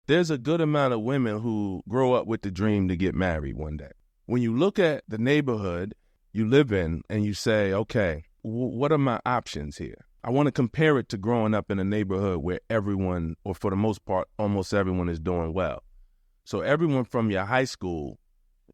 there's a good amount of women who grow up with the dream to get married one day. When you look at the neighborhood you live in and you say, okay, what are my options here? I want to compare it to growing up in a neighborhood where everyone, or for the most part, almost everyone is doing well. So everyone from your high school,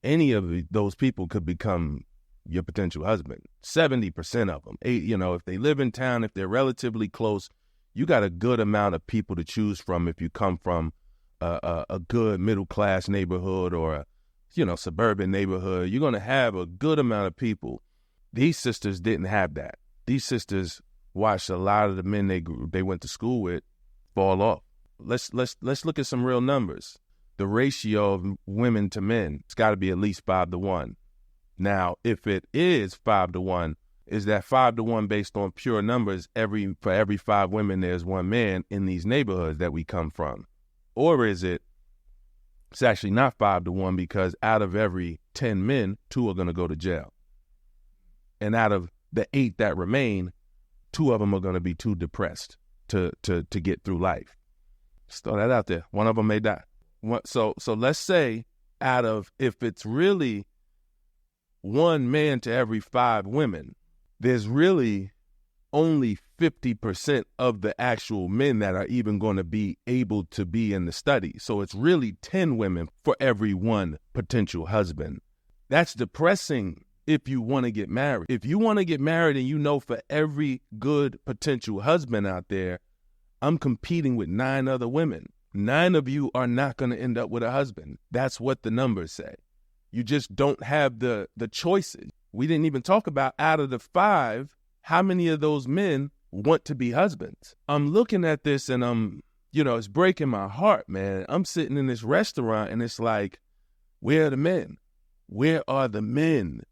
any of those people could become your potential husband. 70% of them. If they live in town, if they're relatively close, you got a good amount of people to choose from if you come from a good middle-class neighborhood or a suburban neighborhood. You're going to have a good amount of people. These sisters didn't have that. These sisters watched a lot of the men they went to school with fall off. Let's look at some real numbers. The ratio of women to men, it's got to be at least 5-1. Now, if it is 5-1, is that 5-1 based on pure numbers? For every 5 women, there's 1 man in these neighborhoods that we come from, or is it's actually not 5-1 because out of every 10 men, 2 are going to go to jail, and out of the 8 that remain, 2 of them are going to be too depressed to get through life. Just throw that out there. One of them may die. So let's say if it's really 1 man to every 5 women, there's really only 50% of the actual men that are even going to be able to be in the study. So it's really 10 women for every 1 potential husband. That's depressing if you want to get married. If you want to get married and for every good potential husband out there, I'm competing with 9 other women. 9 of you are not going to end up with a husband. That's what the numbers say. You just don't have the choices. We didn't even talk about out of the 5, how many of those men want to be husbands. I'm looking at this and it's breaking my heart, man. I'm sitting in this restaurant and it's like, where are the men? Where are the men?